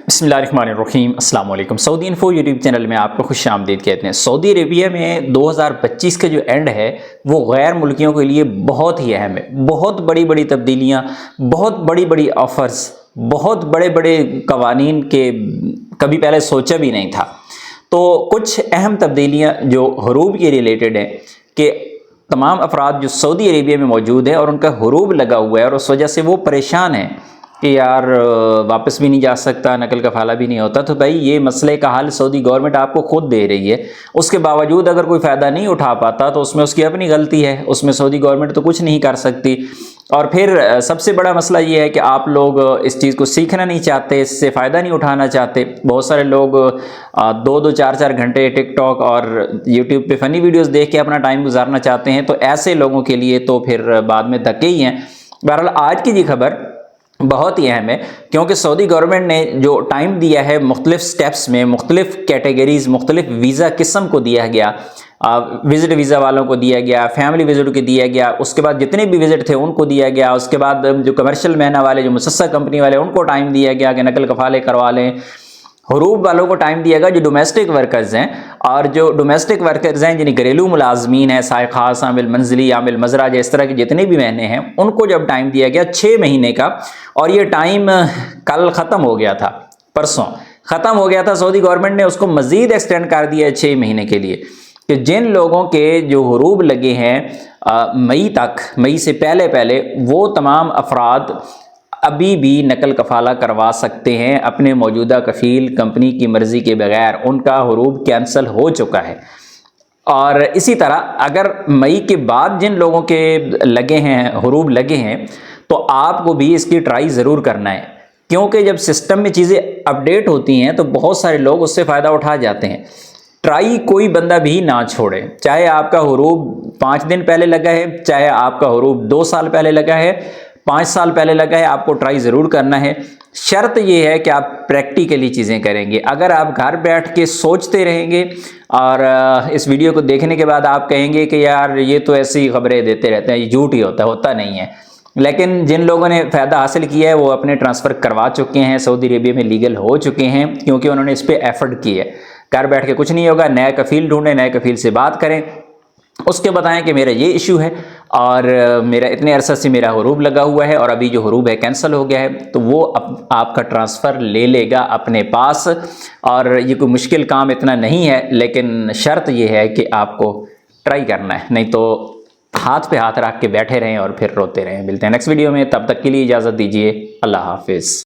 बिस्मिल्लाहिर्रहमानिर्रहीम अस्सलाम वालेकुम। सऊदी इन्फो यूट्यूब चैनल में आपको खुश आमदीद कहते हैं। सऊदी अरेबिया में 2025 का जो एंड है वो गैर मुल्कियों के लिए बहुत ही अहम है। बहुत बड़ी बड़ी तब्दीलियाँ, बहुत बड़ी बड़ी ऑफ़र्स, बहुत बड़े बड़े कवानीन के कभी पहले सोचा भी नहीं था। तो कुछ अहम तब्दीलियाँ जो हुरूब के रिलेटेड हैं कि तमाम अफराद जो सऊदी अरेबिया में मौजूद है और उनका हुरूब लगा हुआ है और उस वजह से वो परेशान है कि यार वापस भी नहीं जा सकता, नकल कफाला भी नहीं होता। तो भाई ये मसले का हल सऊदी गवर्नमेंट आपको खुद दे रही है। उसके बावजूद अगर कोई फ़ायदा नहीं उठा पाता तो उसमें उसकी अपनी गलती है, उसमें सऊदी गवर्नमेंट तो कुछ नहीं कर सकती। और फिर सबसे बड़ा मसला ये है कि आप लोग इस चीज़ को सीखना नहीं चाहते, इससे फ़ायदा नहीं उठाना चाहते। बहुत सारे लोग 2-2, 4-4 घंटे टिकटॉक और यूट्यूब पे फ़नी वीडियोज़ देख के अपना टाइम गुजारना चाहते हैं। तो ऐसे लोगों के लिए तो फिर बाद में धक्के ही हैं। बहरहाल आज की ये खबर बहुत ही अहम है क्योंकि सऊदी गवर्नमेंट ने जो टाइम दिया है मुख्तलिफ स्टेप्स में, मुख्तलिफ कैटेगरीज, मुख्तलिफ वीज़ा किस्म को दिया गया। विज़िट वीज़ा वालों को दिया गया, फैमिली विज़िट को दिया गया, उसके बाद जितने भी विज़िट थे उनको दिया गया, उसके बाद जो कमर्शियल महीना वाले, जो मुसस्सा कंपनी वाले, उनको टाइम दिया गया कि नकल कफाले करवा लें। हुरूब वालों को टाइम दिया गया जो डोमेस्टिक वर्कर्स हैं, और जो डोमेस्टिक वर्कर्स हैं यानी घरेलू मुलाजमीन हैं, साय खास, आमिल मंजिली, आमिल मजरा, इस तरह के जितने भी महीने हैं उनको जब टाइम दिया गया 6 महीने का, और ये टाइम कल ख़त्म हो गया था, परसों ख़त्म हो गया था। सऊदी गवर्नमेंट ने उसको मज़ीद एक्सटेंड कर दिया है 6 महीने के लिए कि जिन लोगों के जो हुरूब लगे हैं मई तक, मई से पहले वो तमाम अफराद अभी भी नकल कफाला करवा सकते हैं अपने मौजूदा कफ़ील कंपनी की मर्ज़ी के बगैर। उनका हुरूब कैंसिल हो चुका है। और इसी तरह अगर मई के बाद जिन लोगों के लगे हैं, हुरूब लगे हैं, तो आपको भी इसकी ट्राई ज़रूर करना है क्योंकि जब सिस्टम में चीज़ें अपडेट होती हैं तो बहुत सारे लोग उससे फ़ायदा उठा जाते हैं। ट्राई कोई बंदा भी ना छोड़े, चाहे आपका हुरूब 5 दिन पहले लगा है, चाहे आपका हुरूब 2 साल पहले लगा है, 5 साल पहले लगा है, आपको ट्राई ज़रूर करना है। शर्त यह है कि आप प्रैक्टिकली चीज़ें करेंगे। अगर आप घर बैठ के सोचते रहेंगे और इस वीडियो को देखने के बाद आप कहेंगे कि यार ये तो ऐसी खबरें देते रहते हैं, ये झूठ ही होता नहीं है। लेकिन जिन लोगों ने फ़ायदा हासिल किया है वो अपने ट्रांसफ़र करवा चुके हैं, सऊदी अरेबिया में लीगल हो चुके हैं क्योंकि उन्होंने इस पर एफर्ट की है। घर बैठ के कुछ नहीं होगा, नया कफ़ील ढूंढें, नए कफ़ील से बात करें, उसके बताएं कि मेरा ये इशू है और मेरा इतने अरसा से मेरा हुरूब लगा हुआ है और अभी जो हुरूब है कैंसिल हो गया है, तो वो आपका ट्रांसफ़र ले लेगा अपने पास। और ये कोई मुश्किल काम इतना नहीं है, लेकिन शर्त ये है कि आपको ट्राई करना है, नहीं तो हाथ पे हाथ रख के बैठे रहें और फिर रोते रहें। मिलते हैं नेक्स्ट वीडियो में, तब तक के लिए इजाज़त दीजिए। अल्लाह हाफिज़।